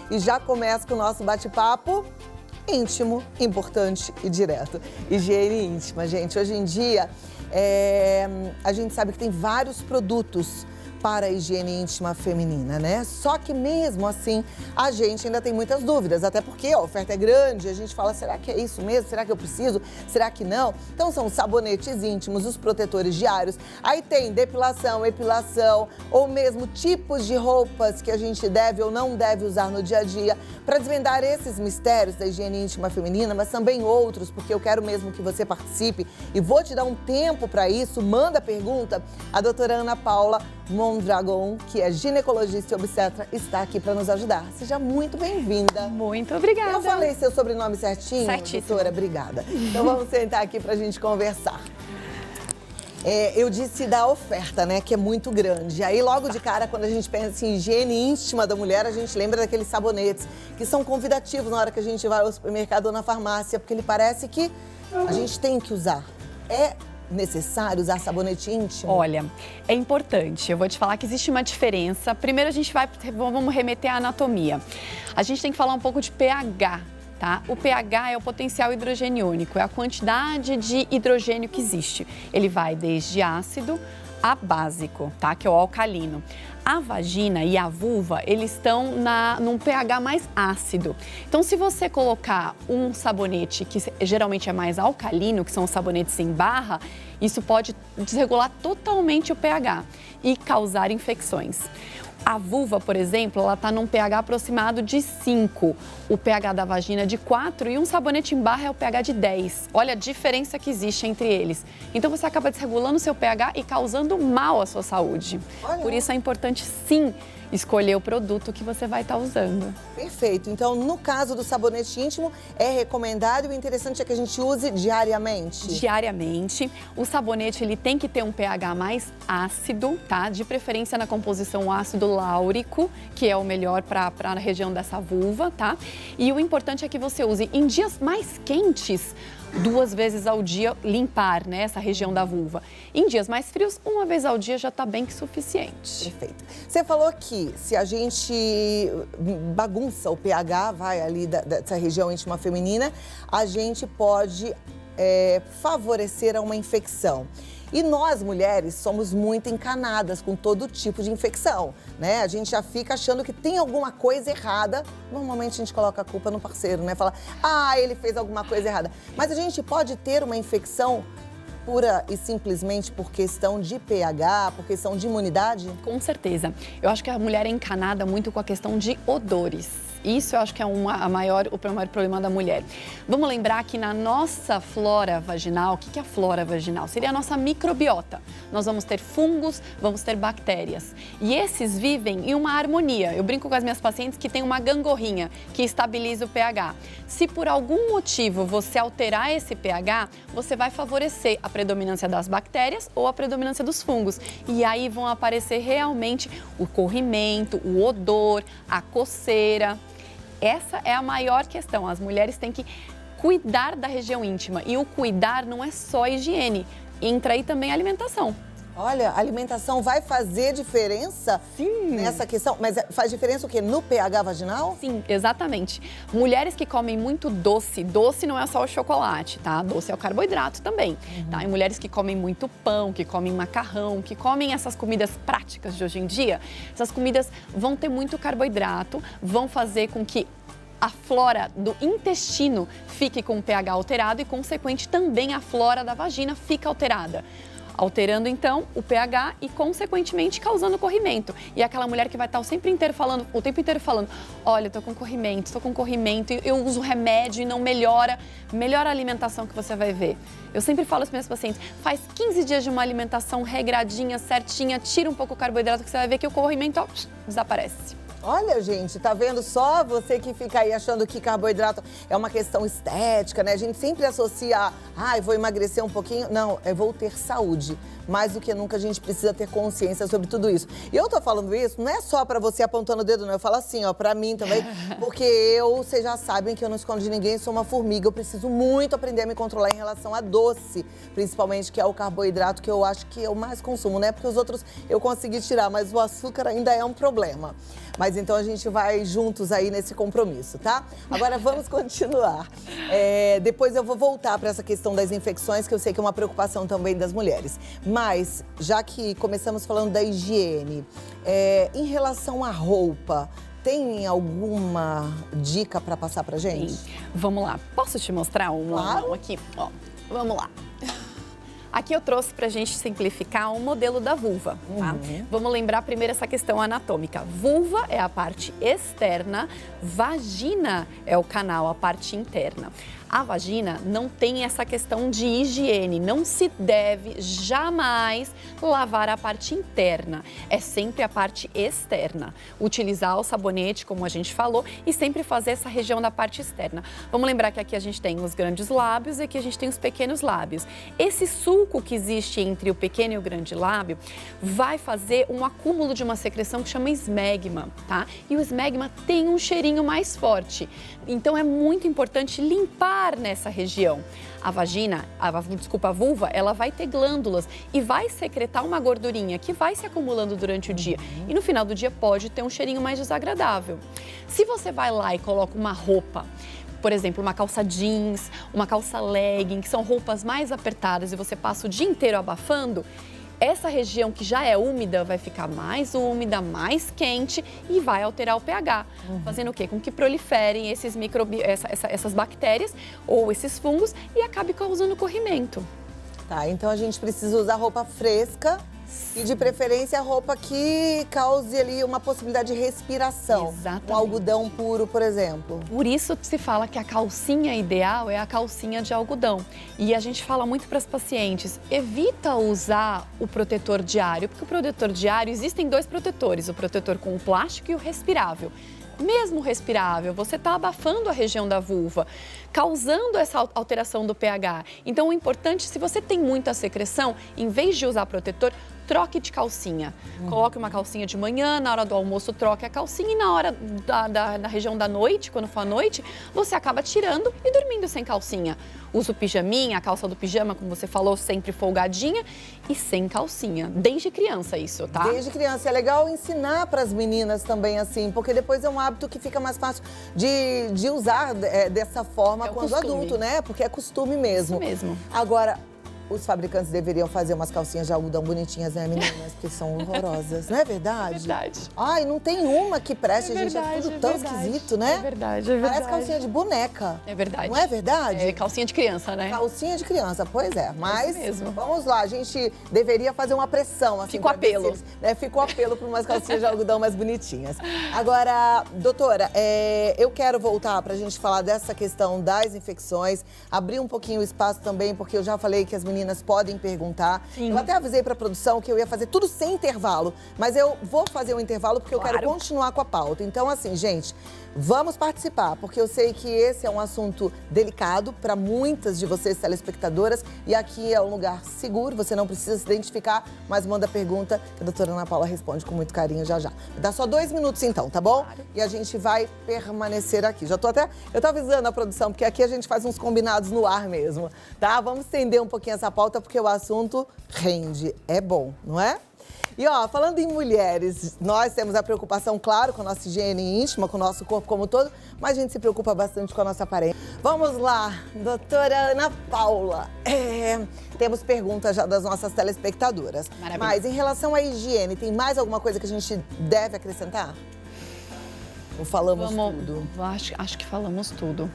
e já começa com o nosso bate-papo íntimo, importante e direto. Higiene íntima, gente. Hoje em dia, a gente sabe que tem vários produtos para a higiene íntima feminina, né? Só que mesmo assim, a gente ainda tem muitas dúvidas, até porque a oferta é grande, a gente fala, será que é isso mesmo? Será que eu preciso? Será que não? Então são os sabonetes íntimos, os protetores diários, aí tem depilação, epilação, ou mesmo tipos de roupas que a gente deve ou não deve usar no dia a dia. Para desvendar esses mistérios da higiene íntima feminina, mas também outros, porque eu quero mesmo que você participe e vou te dar um tempo para isso, manda pergunta, a doutora Ana Paula Mondragon, que é ginecologista e obstetra, está aqui para nos ajudar. Seja muito bem-vinda. Muito obrigada. Eu falei seu sobrenome certinho? Certíssimo. Doutora, obrigada. Então vamos sentar aqui para a gente conversar. Eu disse da oferta, né, que é muito grande. Aí logo de cara, quando a gente pensa em higiene íntima da mulher, a gente lembra daqueles sabonetes que são convidativos na hora que a gente vai ao supermercado ou na farmácia, porque ele parece que a gente tem que usar. É necessário usar sabonete íntimo? Olha, é importante. Eu vou te falar que existe uma diferença. Primeiro vamos remeter à anatomia. A gente tem que falar um pouco de pH, tá? O pH é o potencial hidrogeniônico, é a quantidade de hidrogênio que existe. Ele vai desde ácido a básico, tá? Que é o alcalino. A vagina e a vulva, eles estão num pH mais ácido. Então, se você colocar um sabonete que geralmente é mais alcalino, que são os sabonetes em barra, isso pode desregular totalmente o pH e causar infecções. A vulva, por exemplo, ela está num pH aproximado de 5, o pH da vagina é de 4 e um sabonete em barra é o pH de 10. Olha a diferença que existe entre eles. Então você acaba desregulando o seu pH e causando mal à sua saúde. Olha. Por isso é importante, sim, escolher o produto que você vai estar usando. Perfeito. Então, no caso do sabonete íntimo, é recomendado e o interessante é que a gente use diariamente. Diariamente. O sabonete, ele tem que ter um pH mais ácido, tá? De preferência na composição ácido láurico, que é o melhor para a região dessa vulva, tá? E o importante é que você use em dias mais quentes, 2 vezes ao dia limpar, né, essa região da vulva. Em dias mais frios, 1 vez ao dia já está bem que suficiente. Perfeito. Você falou que se a gente bagunça o pH, vai ali dessa região íntima feminina, a gente pode favorecer a uma infecção. E nós, mulheres, somos muito encanadas com todo tipo de infecção, né? A gente já fica achando que tem alguma coisa errada. Normalmente a gente coloca a culpa no parceiro, né? Fala, ele fez alguma coisa errada. Mas a gente pode ter uma infecção pura e simplesmente por questão de pH, por questão de imunidade? Com certeza. Eu acho que a mulher é encanada muito com a questão de odores. Isso eu acho que é o maior problema da mulher. Vamos lembrar que na nossa flora vaginal, o que é a flora vaginal? Seria a nossa microbiota. Nós vamos ter fungos, vamos ter bactérias. E esses vivem em uma harmonia. Eu brinco com as minhas pacientes que tem uma gangorrinha que estabiliza o pH. Se por algum motivo você alterar esse pH, você vai favorecer a predominância das bactérias ou a predominância dos fungos. E aí vão aparecer realmente o corrimento, o odor, a coceira. Essa é a maior questão. As mulheres têm que cuidar da região íntima. E o cuidar não é só higiene, entra aí também a alimentação. Olha, a alimentação vai fazer diferença nessa questão? Mas faz diferença o quê? No pH vaginal? Sim, exatamente. Mulheres que comem muito doce, doce não é só o chocolate, tá? Doce é o carboidrato também, tá? E mulheres que comem muito pão, que comem macarrão, que comem essas comidas práticas de hoje em dia, essas comidas vão ter muito carboidrato, vão fazer com que a flora do intestino fique com o pH alterado e, consequente, também a flora da vagina fica alterada. Alterando, então, o pH e, consequentemente, causando corrimento. E aquela mulher que vai estar o tempo inteiro falando, olha, tô com corrimento, eu uso remédio e não melhora a alimentação que você vai ver. Eu sempre falo aos meus pacientes, faz 15 dias de uma alimentação regradinha, certinha, tira um pouco o carboidrato que você vai ver que o corrimento desaparece. Olha, gente, tá vendo só? Você que fica aí achando que carboidrato é uma questão estética, né? A gente sempre associa eu vou emagrecer um pouquinho. Não, vou ter saúde. Mais do que nunca a gente precisa ter consciência sobre tudo isso. E eu tô falando isso, não é só pra você apontando o dedo, não. Eu falo assim, pra mim também, porque vocês já sabem que eu não escondo de ninguém, sou uma formiga. Eu preciso muito aprender a me controlar em relação a doce, principalmente, que é o carboidrato que eu acho que eu mais consumo, né? Porque os outros eu consegui tirar, mas o açúcar ainda é um problema. Mas então a gente vai juntos aí nesse compromisso, tá? Agora vamos continuar. Depois eu vou voltar para essa questão das infecções, que eu sei que é uma preocupação também das mulheres. Mas, já que começamos falando da higiene, em relação à roupa, tem alguma dica para passar pra gente? Sim. Vamos lá. Posso te mostrar Claro. aqui? Ó, vamos lá. Aqui eu trouxe pra gente simplificar um modelo da vulva, tá? Vamos lembrar primeiro essa questão anatômica. Vulva é a parte externa, vagina é o canal, a parte interna. A vagina não tem essa questão de higiene, não se deve jamais lavar a parte interna, é sempre a parte externa. Utilizar o sabonete, como a gente falou, e sempre fazer essa região da parte externa. Vamos lembrar que aqui a gente tem os grandes lábios e aqui a gente tem os pequenos lábios. Esse sulco que existe entre o pequeno e o grande lábio vai fazer um acúmulo de uma secreção que chama esmegma, tá? E o esmegma tem um cheirinho mais forte, então é muito importante limpar nessa região. A vulva, ela vai ter glândulas e vai secretar uma gordurinha que vai se acumulando durante o dia. E no final do dia pode ter um cheirinho mais desagradável. Se você vai lá e coloca uma roupa, por exemplo, uma calça jeans, uma calça legging, que são roupas mais apertadas e você passa o dia inteiro abafando, essa região que já é úmida vai ficar mais úmida, mais quente e vai alterar o pH. Fazendo o quê? Com que proliferem essas bactérias ou esses fungos e acabe causando corrimento. Tá, então a gente precisa usar roupa fresca e de preferência roupa que cause ali uma possibilidade de respiração. Exatamente. Um algodão puro, por exemplo. Por isso se fala que a calcinha ideal é a calcinha de algodão. E a gente fala muito para as pacientes, evita usar o protetor diário, porque o protetor diário, existem dois protetores, o protetor com o plástico e o respirável. Mesmo respirável, você está abafando a região da vulva, causando essa alteração do pH. Então, o importante, se você tem muita secreção, em vez de usar protetor, troque de calcinha. Coloque uma calcinha de manhã, na hora do almoço troque a calcinha e na hora da região da noite, quando for à noite, você acaba tirando e dormindo sem calcinha. Usa o pijaminha, a calça do pijama, como você falou, sempre folgadinha e sem calcinha. Desde criança isso, tá? Desde criança. É legal ensinar para as meninas também assim, porque depois é um hábito que fica mais fácil de usar dessa forma quando costume. Adulto, né? Porque é costume mesmo. Isso mesmo. Agora, os fabricantes deveriam fazer umas calcinhas de algodão bonitinhas, né, meninas? Porque são horrorosas, não é verdade? É verdade. Ai, não tem uma que preste, É gente. verdade, É tudo é tão verdade. esquisito, né? É verdade, é verdade. Parece calcinha de boneca. É verdade. Não é verdade? É calcinha de criança, né? Calcinha de criança, pois é. Mas mesmo. vamos lá, a gente deveria fazer uma pressão. Assim, Fica o pra ver apelo. se eles, fica o apelo para umas calcinhas de algodão mais bonitinhas. Agora, doutora, eu quero voltar para a gente falar dessa questão das infecções, abrir um pouquinho o espaço também, porque eu já falei que as meninas podem perguntar. Sim. Eu até avisei para a produção que eu ia fazer tudo sem intervalo, mas eu vou fazer um intervalo porque eu quero Claro. continuar com a pauta. Então, assim, gente, vamos participar, porque eu sei que esse é um assunto delicado para muitas de vocês telespectadoras e aqui é um lugar seguro, você não precisa se identificar, mas manda pergunta que a doutora Ana Paula responde com muito carinho já já. Dá só 2 minutos então, tá bom? Claro. E a gente vai permanecer aqui. Eu tô avisando a produção, porque aqui a gente faz uns combinados no ar mesmo, tá? Vamos estender um pouquinho essa pauta, porque o assunto rende, é bom, não é? E ó, falando em mulheres, nós temos a preocupação, claro, com a nossa higiene íntima, com o nosso corpo como um todo, mas a gente se preocupa bastante com a nossa aparência. Vamos lá, doutora Ana Paula. Temos perguntas já das nossas telespectadoras. Maravilha. Mas em relação à higiene, tem mais alguma coisa que a gente deve acrescentar? Ou falamos tudo? Acho que falamos tudo.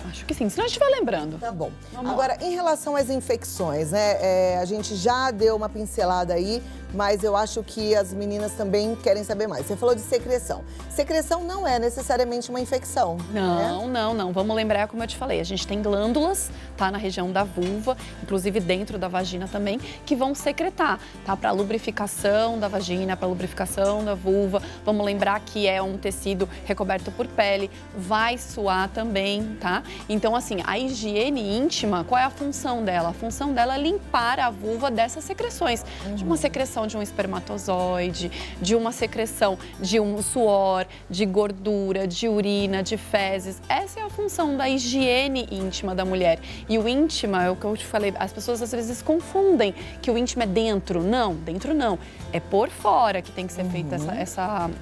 Acho que sim, senão a gente vai lembrando. Tá bom. Vamos Agora, em relação às infecções, né? A gente já deu uma pincelada aí, mas eu acho que as meninas também querem saber mais. Você falou de secreção. Secreção não é necessariamente uma infecção, né? Não. Vamos lembrar, como eu te falei, a gente tem glândulas, tá, na região da vulva, inclusive dentro da vagina também, que vão secretar, tá, para lubrificação da vagina, para lubrificação da vulva. Vamos lembrar que é um tecido recoberto por pele, vai suar também, tá? Então, assim, a higiene íntima, qual é a função dela? A função dela é limpar a vulva dessas secreções, de uma secreção secreção de um espermatozoide, de uma secreção de um suor, de gordura, de urina, de fezes. Essa é a função da higiene íntima da mulher. E o íntima, é o que eu te falei, as pessoas às vezes confundem que o íntimo é dentro. Não, dentro não. É por fora que tem que ser feita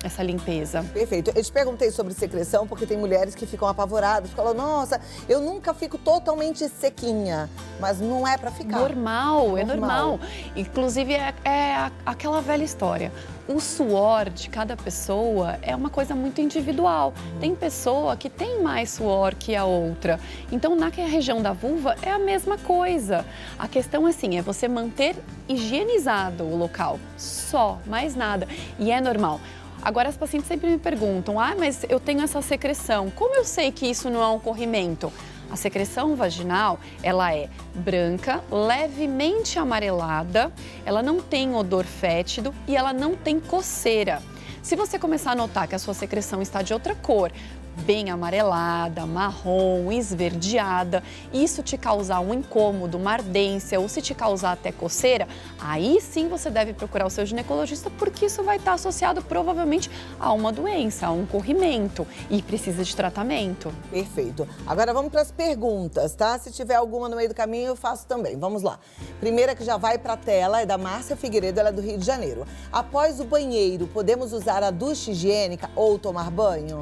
essa limpeza. Perfeito. Eu te perguntei sobre secreção porque tem mulheres que ficam apavoradas, falam, nossa, eu nunca fico totalmente sequinha, mas não é pra ficar. Normal, é normal. Inclusive, é aquela velha história. O suor de cada pessoa é uma coisa muito individual. Tem pessoa que tem mais suor que a outra. Então, na região da vulva, é a mesma coisa. A questão, assim, é você manter higienizado o local. Só, mais nada. E é normal. Agora, as pacientes sempre me perguntam, mas eu tenho essa secreção. Como eu sei que isso não é um corrimento? A secreção vaginal, ela é branca, levemente amarelada, ela não tem odor fétido e ela não tem coceira. Se você começar a notar que a sua secreção está de outra cor, bem amarelada, marrom, esverdeada, isso te causar um incômodo, uma ardência ou se te causar até coceira, aí sim você deve procurar o seu ginecologista porque isso vai estar associado provavelmente a uma doença, a um corrimento e precisa de tratamento. Perfeito. Agora vamos para as perguntas, tá? Se tiver alguma no meio do caminho eu faço também. Vamos lá. Primeira que já vai para a tela é da Márcia Figueiredo, ela é do Rio de Janeiro. Após o banheiro, podemos usar a ducha higiênica ou tomar banho?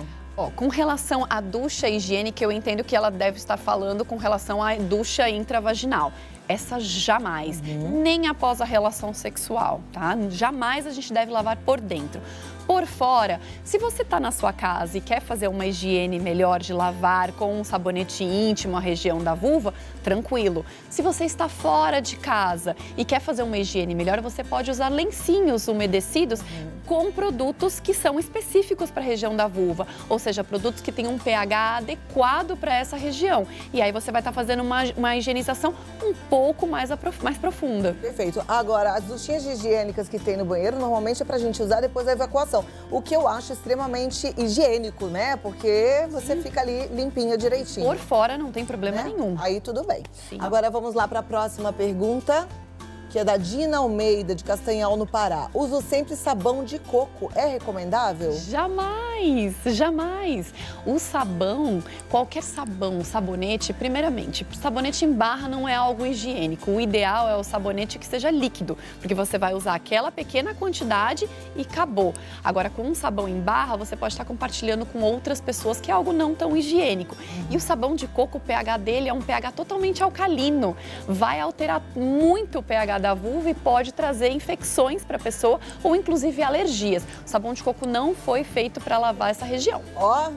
Com relação à ducha higiênica, eu entendo que ela deve estar falando com relação à ducha intravaginal. Essa jamais, nem após a relação sexual, tá? Jamais a gente deve lavar por dentro. Por fora, se você está na sua casa e quer fazer uma higiene melhor de lavar com um sabonete íntimo a região da vulva, tranquilo. Se você está fora de casa e quer fazer uma higiene melhor, você pode usar lencinhos umedecidos com produtos que são específicos para a região da vulva, ou seja, produtos que têm um pH adequado para essa região. E aí você vai estar fazendo uma higienização um pouco mais profunda. Perfeito. Agora, as duchinhas higiênicas que tem no banheiro, normalmente é pra gente usar depois da evacuação. O que eu acho extremamente higiênico, né? Porque você fica ali limpinha direitinho. Por fora não tem problema nenhum. Aí tudo bem. Sim. Agora vamos lá para a próxima pergunta, que é da Dina Almeida, de Castanhal, no Pará. Uso sempre sabão de coco. É recomendável? Jamais, jamais. O sabão, qualquer sabão, sabonete, primeiramente, sabonete em barra não é algo higiênico. O ideal é o sabonete que seja líquido, porque você vai usar aquela pequena quantidade e acabou. Agora, com um sabão em barra, você pode estar compartilhando com outras pessoas, que é algo não tão higiênico. E o sabão de coco, o pH dele é um pH totalmente alcalino. Vai alterar muito o pH da vulva e pode trazer infecções para a pessoa ou inclusive alergias. O sabão de coco não foi feito para lavar essa região.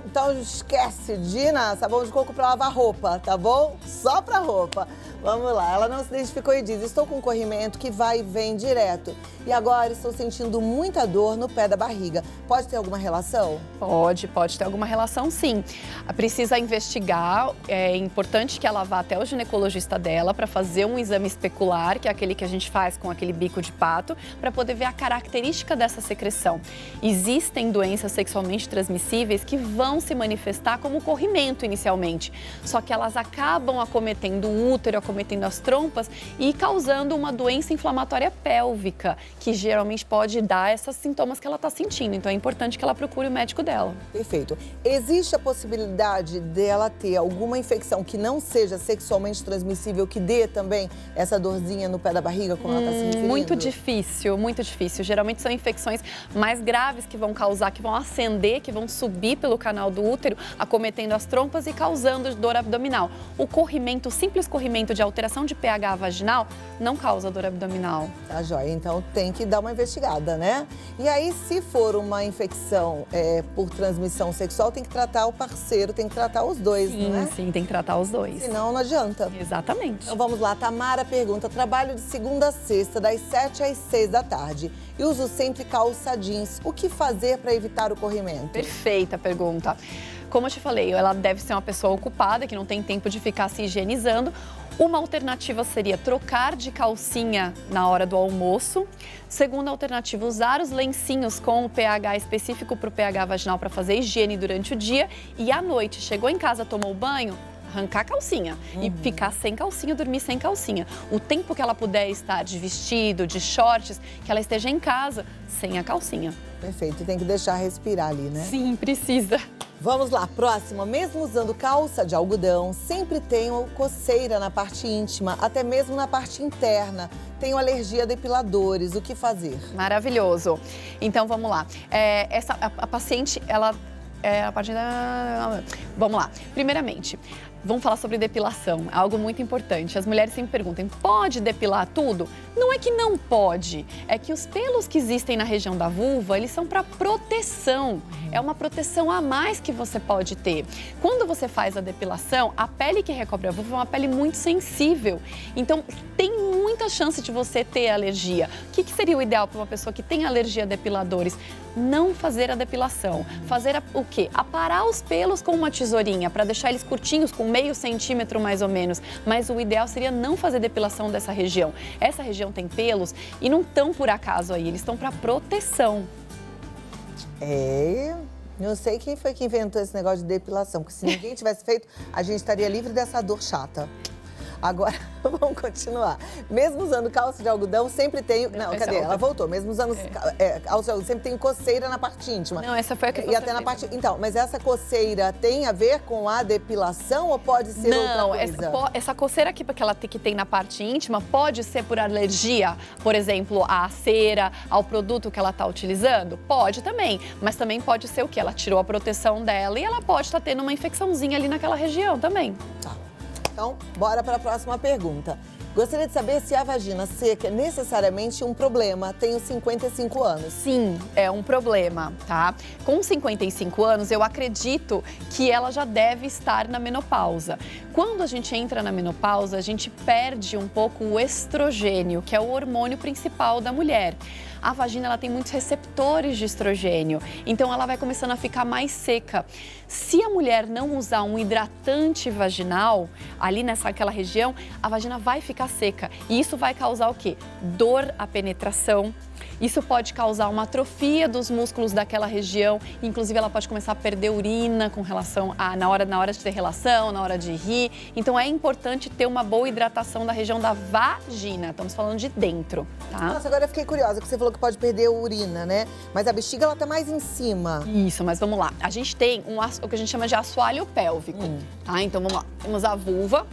Então esquece, Dina, sabão de coco para lavar roupa, tá bom? Só para roupa. Vamos lá, ela não se identificou e diz, estou com um corrimento que vai e vem direto. E agora estou sentindo muita dor no pé da barriga. Pode ter alguma relação? Pode ter alguma relação, sim. Precisa investigar, é importante que ela vá até o ginecologista dela para fazer um exame especular, que é aquele que a gente faz com aquele bico de pato, para poder ver a característica dessa secreção. Existem doenças sexualmente transmissíveis que vão se manifestar como corrimento inicialmente, só que elas acabam acometendo o útero, acometendo as trompas e causando uma doença inflamatória pélvica, que geralmente pode dar esses sintomas que ela está sentindo. Então é importante que ela procure o médico dela. Perfeito. Existe a possibilidade dela ter alguma infecção que não seja sexualmente transmissível, que dê também essa dorzinha no pé da barriga, como ela está se referindo? Muito difícil, muito difícil. Geralmente são infecções mais graves que vão causar, que vão ascender, que vão subir pelo canal do útero, acometendo as trompas e causando dor abdominal. O corrimento, o simples corrimento de alteração de pH vaginal não causa dor abdominal. Tá joia, então tem que dar uma investigada, né? E aí, se for uma infecção por transmissão sexual, tem que tratar o parceiro, tem que tratar os dois, né? Sim, tem que tratar os dois. Senão não adianta. Exatamente. Então vamos lá, Tamara pergunta, trabalho de segunda a sexta, das 7 às 6 da tarde e uso sempre calça jeans. O que fazer para evitar o corrimento? Perfeita pergunta. Como eu te falei, ela deve ser uma pessoa ocupada, que não tem tempo de ficar se higienizando. Uma alternativa seria trocar de calcinha na hora do almoço. Segunda alternativa, usar os lencinhos com o pH específico para o pH vaginal para fazer higiene durante o dia. E à noite, chegou em casa, tomou banho, arrancar a calcinha e ficar sem calcinha, dormir sem calcinha. O tempo que ela puder estar de vestido, de shorts, que ela esteja em casa sem a calcinha. Perfeito, tem que deixar respirar ali, né? Sim, precisa. Vamos lá, próxima. Mesmo usando calça de algodão, sempre tenho coceira na parte íntima, até mesmo na parte interna. Tenho alergia a depiladores, o que fazer? Maravilhoso. Então, vamos lá. A paciente, ela... a partir da... Vamos lá. Primeiramente, vamos falar sobre depilação, algo muito importante. As mulheres sempre perguntam, pode depilar tudo? Não é que não pode, é que os pelos que existem na região da vulva, eles são para proteção. É uma proteção a mais que você pode ter. Quando você faz a depilação, a pele que recobre a vulva é uma pele muito sensível. Então, tem muita chance de você ter alergia. O que seria o ideal para uma pessoa que tem alergia a depiladores? Não fazer a depilação. Fazer o quê? Aparar os pelos com uma tesourinha, para deixar eles curtinhos, com meio centímetro mais ou menos. Mas o ideal seria não fazer depilação dessa região. Essa região tem pelos e não estão por acaso aí, eles estão para proteção. Não sei quem foi que inventou esse negócio de depilação, porque se ninguém tivesse feito, a gente estaria livre dessa dor chata. Agora, vamos continuar. Mesmo usando calça de algodão, sempre tenho... Não, cadê? Ela voltou. Mesmo usando calça de algodão, sempre tenho coceira na parte íntima. Não, essa foi a que E até na parte... Então, mas essa coceira tem a ver com a depilação ou pode ser outra coisa? Não, essa coceira que ela que tem na parte íntima pode ser por alergia, por exemplo, à cera, ao produto que ela está utilizando? Pode também, mas também pode ser o quê? Ela tirou a proteção dela e ela pode estar tendo uma infecçãozinha ali naquela região também. Tá. Então, bora para a próxima pergunta. Gostaria de saber se a vagina seca é necessariamente um problema. Tenho 55 anos. Sim, é um problema, tá? Com 55 anos, eu acredito que ela já deve estar na menopausa. Quando a gente entra na menopausa, a gente perde um pouco o estrogênio, que é o hormônio principal da mulher. A vagina ela tem muitos receptores de estrogênio, então ela vai começando a ficar mais seca. Se a mulher não usar um hidratante vaginal, ali naquela região, a vagina vai ficar seca. E isso vai causar o quê? Dor à penetração. Isso pode causar uma atrofia dos músculos daquela região, inclusive ela pode começar a perder urina com relação a na hora de ter relação, na hora de rir. Então é importante ter uma boa hidratação da região da vagina, estamos falando de dentro, tá? Nossa, agora eu fiquei curiosa, porque você falou que pode perder urina, né? Mas a bexiga ela tá mais em cima. Isso, mas vamos lá. A gente tem o que a gente chama de assoalho pélvico, tá? Então vamos lá, temos a vulva,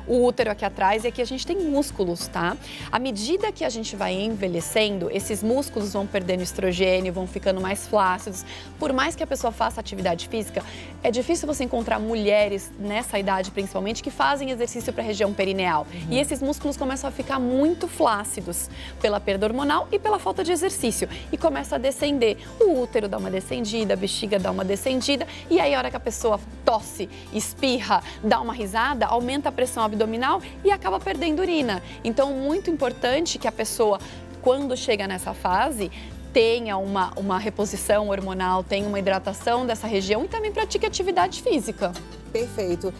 o útero aqui atrás e aqui a gente tem músculos, tá? À medida que a gente vai envelhecendo, esses músculos vão perdendo estrogênio, vão ficando mais flácidos. Por mais que a pessoa faça atividade física, é difícil você encontrar mulheres nessa idade, principalmente, que fazem exercício para a região perineal. E esses músculos começam a ficar muito flácidos pela perda hormonal e pela falta de exercício. E começa a descender. O útero dá uma descendida, a bexiga dá uma descendida. E aí, a hora que a pessoa tosse, espirra, dá uma risada, aumenta a pressão abdominal e acaba perdendo urina. Então, muito importante que a pessoa, quando chega nessa fase, tenha uma reposição hormonal, tenha uma hidratação dessa região e também pratique atividade física. Perfeito.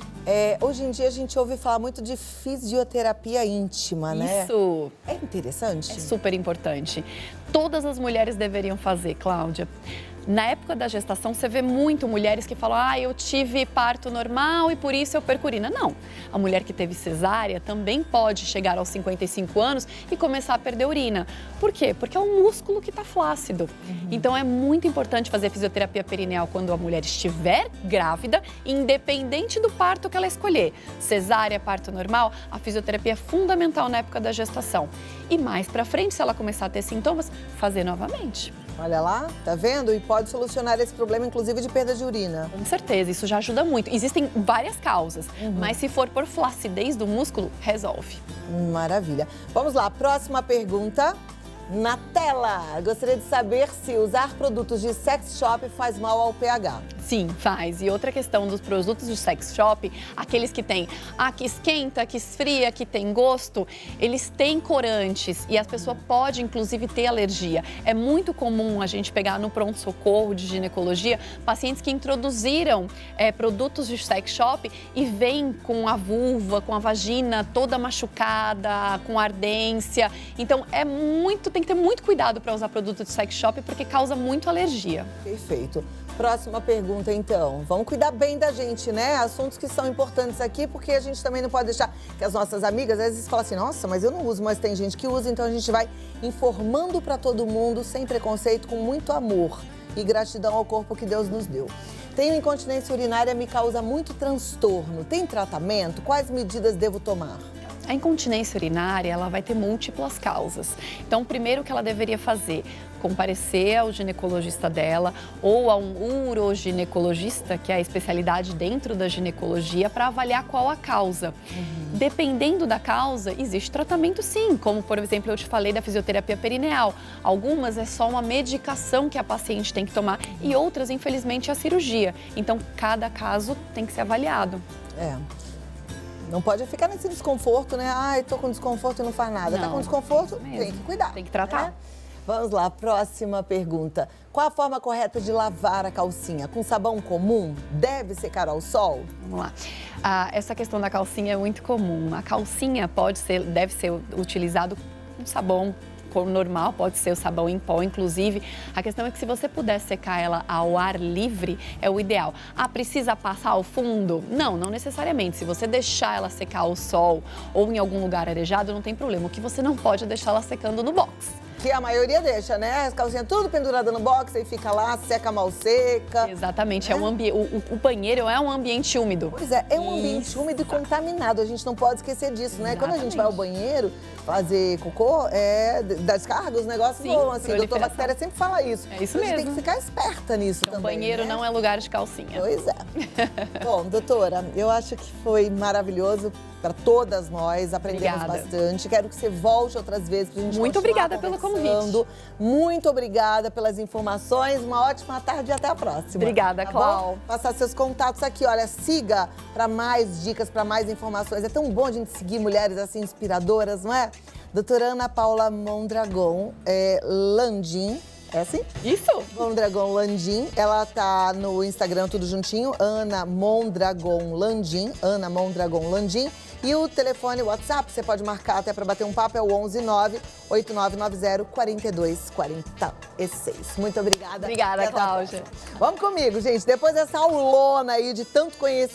Hoje em dia a gente ouve falar muito de fisioterapia íntima, né? Isso. É interessante? É super importante. Todas as mulheres deveriam fazer, Cláudia. Na época da gestação, você vê muito mulheres que falam, eu tive parto normal e por isso eu perco urina. Não, a mulher que teve cesárea também pode chegar aos 55 anos e começar a perder urina. Por quê? Porque é um músculo que está flácido. Então, é muito importante fazer fisioterapia perineal quando a mulher estiver grávida, independente do parto que ela escolher. Cesárea, parto normal, a fisioterapia é fundamental na época da gestação. E mais pra frente, se ela começar a ter sintomas, fazer novamente. Olha lá, tá vendo? E pode solucionar esse problema, inclusive, de perda de urina. Com certeza, isso já ajuda muito. Existem várias causas, mas se for por flacidez do músculo, resolve. Maravilha. Vamos lá, próxima pergunta. Na tela, gostaria de saber se usar produtos de sex shop faz mal ao pH. Sim, faz. E outra questão dos produtos de sex shop, aqueles que tem que esquenta, que esfria, que tem gosto, eles têm corantes e a pessoa pode, inclusive, ter alergia. É muito comum a gente pegar no pronto-socorro de ginecologia pacientes que introduziram produtos de sex shop e vêm com a vulva, com a vagina toda machucada, com ardência. Então, tem que ter muito cuidado para usar produto de sex shop porque causa muito alergia. Perfeito. Próxima pergunta, então. Vamos cuidar bem da gente, né? Assuntos que são importantes aqui, porque a gente também não pode deixar que as nossas amigas, às vezes, falam assim, nossa, mas eu não uso, mas tem gente que usa, então a gente vai informando para todo mundo, sem preconceito, com muito amor e gratidão ao corpo que Deus nos deu. Tenho incontinência urinária, me causa muito transtorno. Tem tratamento? Quais medidas devo tomar? A incontinência urinária, ela vai ter múltiplas causas. Então, o primeiro que ela deveria fazer, comparecer ao ginecologista dela ou a um uroginecologista, que é a especialidade dentro da ginecologia, para avaliar qual a causa. Dependendo da causa, existe tratamento sim, como, por exemplo, eu te falei da fisioterapia perineal. Algumas é só uma medicação que a paciente tem que tomar e outras, infelizmente, é a cirurgia. Então, cada caso tem que ser avaliado. Não pode ficar nesse desconforto, né? Ai, tô com desconforto e não faz nada. Não, tá com desconforto, isso mesmo. tem que cuidar. Tem que tratar. Né? Vamos lá, próxima pergunta. Qual a forma correta de lavar a calcinha? Com sabão comum? Deve secar ao sol? Vamos lá. Essa questão da calcinha é muito comum. A calcinha deve ser utilizado com sabão normal, pode ser o sabão em pó, inclusive. A questão é que se você puder secar ela ao ar livre, é o ideal. Precisa passar ao fundo? Não, não necessariamente. Se você deixar ela secar ao sol ou em algum lugar arejado, não tem problema. O que você não pode é deixar ela secando no box. Que a maioria deixa, né? As calcinhas tudo pendurada no box, aí fica lá, seca mal seca. Exatamente. O banheiro é um ambiente úmido. Pois é um ambiente úmido e contaminado. A gente não pode esquecer disso, né? Exatamente. Quando a gente vai ao banheiro fazer cocô, da descarga, os negócios voam assim. O doutor Bactéria sempre fala isso. É isso A gente mesmo. tem que ficar esperta nisso Então, também, banheiro né? não é lugar de calcinha. Pois é. Bom, doutora, eu acho que foi maravilhoso para todas nós. Aprendemos Obrigada. bastante. Quero que você volte outras vezes para a gente Muito continuar obrigada pelo conversando. convite. Muito obrigada pelas informações. Uma ótima tarde e até a próxima. Obrigada, Tá Clau. bom? Passar seus contatos aqui. Olha, siga para mais dicas, para mais informações. É tão bom a gente seguir mulheres assim inspiradoras, não é? Doutora Ana Paula Mondragon Landim. É assim? Isso! Mondragon Landim, ela tá no Instagram tudo juntinho, Ana Mondragon Landim, Ana Mondragon Landim. E o telefone, o WhatsApp, você pode marcar até para bater um papo, é o 119-8990-4246. Muito obrigada. Obrigada, E até a Cláudia. próxima. Vamos comigo, gente. Depois dessa aulona aí de tanto conhecimento,